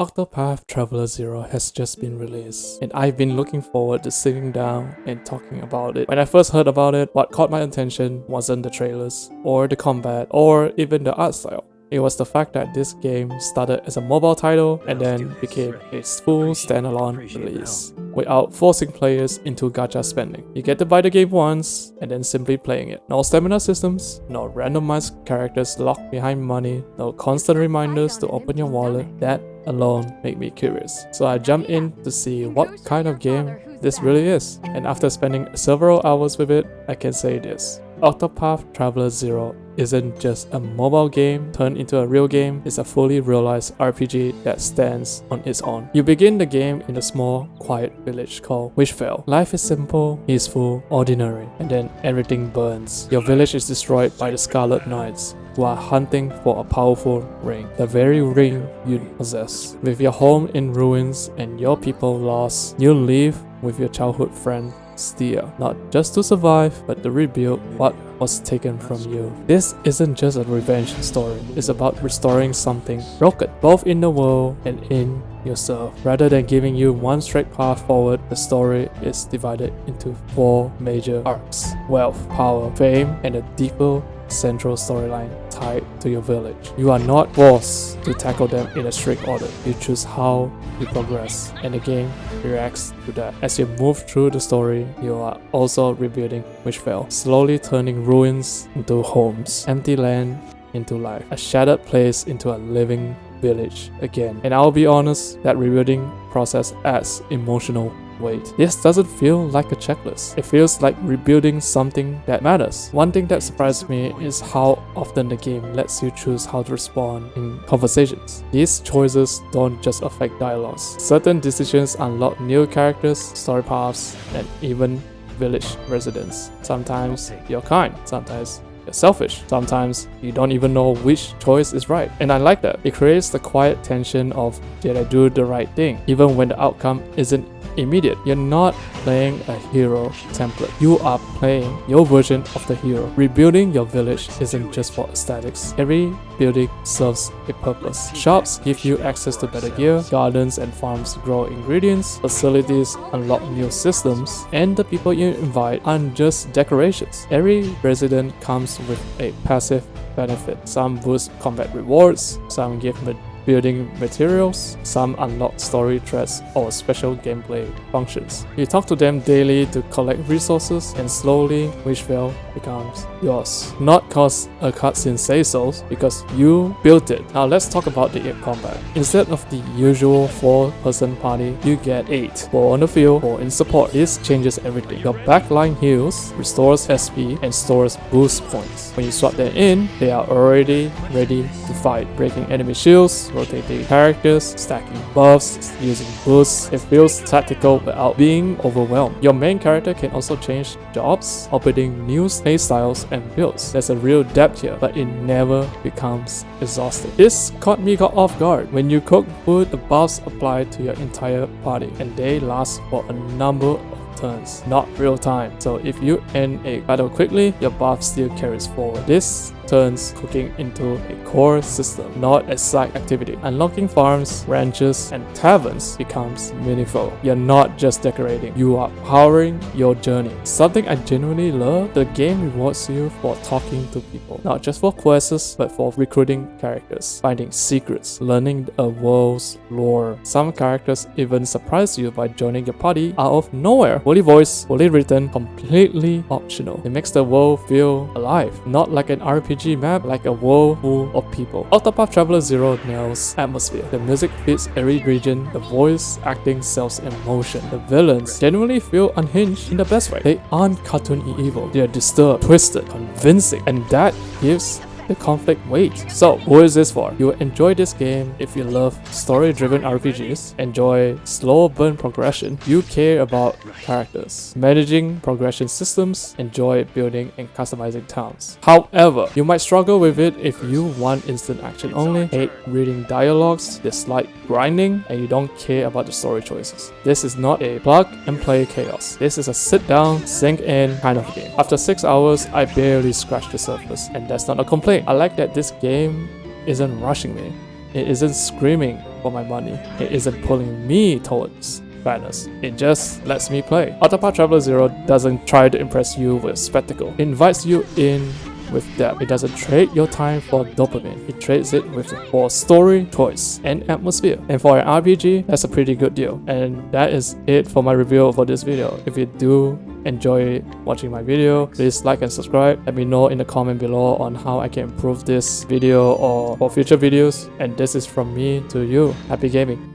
Octopath Traveler 0 has just been released, and I've been looking forward to sitting down and talking about it. When I first heard about it, what caught my attention wasn't the trailers, or the combat, or even the art style. It was the fact that this game started as a mobile title and then became a full standalone release, without forcing players into gacha spending. You get to buy the game once and then simply playing it. No stamina systems, no randomized characters locked behind money, no constant reminders to open your wallet. That alone made me curious. So I jumped in to see what kind of game this really is. And after spending several hours with it, I can say this: Octopath Traveler 0 isn't just a mobile game turned into a real game, it's a fully realized RPG that stands on its own. You begin the game in a small, quiet village called Wishvale. Life is simple, peaceful, ordinary, and then everything burns. Your village is destroyed by the Scarlet Knights, who are hunting for a powerful ring, the very ring you possess. With your home in ruins and your people lost, you live with your childhood friend Stia, not just to survive, but to rebuild what was taken from you. This isn't just a revenge story, it's about restoring something broken, both in the world and in yourself. Rather than giving you one straight path forward, the story is divided into 4 major arcs: wealth, power, fame, and a deeper central storyline tied to your village. You are not forced to tackle them in a strict order. You choose how you progress, and the game reacts to that. As you move through the story, you are also rebuilding Wishvale, slowly turning ruins into homes, empty land into life, a shattered place into a living village again. And I'll be honest, that rebuilding process adds emotional weight. This doesn't feel like a checklist. It feels like rebuilding something that matters. One thing that surprised me is how often the game lets you choose how to respond in conversations. These choices don't just affect dialogues. Certain decisions unlock new characters, story paths, and even village residents. Sometimes you're kind, sometimes you're selfish, sometimes you don't even know which choice is right. And I like that. It creates the quiet tension of, did I do the right thing? Even when the outcome isn't immediate. You're not playing a hero template. You are playing your version of the hero. Rebuilding your village isn't just for aesthetics. Every building serves a purpose. Shops give you access to better gear, gardens and farms grow ingredients, facilities unlock new systems, and the people you invite aren't just decorations. Every resident comes with a passive benefit. Some boost combat rewards, some give building materials, some unlock story threads or special gameplay functions. You talk to them daily to collect resources, and slowly Wishvale becomes yours. Not cause a cutscene says so, because you built it. Now let's talk about the combat. Instead of the usual 4-person party, you get 8. 4 on the field, 4 in support. This changes everything. Your backline heals, restores SP, and stores boost points. When you swap them in, they are already ready to fight, breaking enemy shields, rotating characters, stacking buffs, using boosts. It feels tactical without being overwhelmed. Your main character can also change jobs, opening new playstyles and builds. There's a real depth here, but it never becomes exhausting. This caught me off guard. When you cook food, the buffs apply to your entire party, and they last for a number of turns, not real time. So if you end a battle quickly, your buff still carries forward. This turns cooking into a core system, not a side activity. Unlocking farms, ranches, and taverns becomes meaningful. You're not just decorating, you are powering your journey. Something I genuinely love, the game rewards you for talking to people, not just for quests, but for recruiting characters, finding secrets, learning a world's lore. Some characters even surprise you by joining your party out of nowhere. Fully voiced, fully written, completely optional. It makes the world feel alive, not like an RPG map, like a world full of people. Octopath Traveler 0 nails atmosphere. The music fits every region, the voice acting sells emotion. The villains genuinely feel unhinged in the best way. They aren't cartoony evil, they are disturbed, twisted, convincing, and that gives the conflict weight. So, who is this for? You will enjoy this game if you love story-driven RPGs, enjoy slow burn progression, you care about characters, managing progression systems, enjoy building and customizing towns. However, you might struggle with it if you want instant action only, hate reading dialogues, dislike grinding, and you don't care about the story choices. This is not a plug and play chaos. This is a sit down, sink in kind of game. After 6 hours, I barely scratched the surface, and that's not a complaint. I like that this game isn't rushing me. It isn't screaming for my money. It isn't pulling me towards badness. It just lets me play. Octopath Traveler 0 doesn't try to impress you with spectacle. It invites you in with depth. It doesn't trade your time for dopamine. It trades it for story, choice, and atmosphere. And for an RPG, that's a pretty good deal. And that is it for my review for this video. If you do enjoy watching my video, please like and subscribe. Let me know in the comment below on how I can improve this video or for future videos. And this is from me to you. Happy gaming.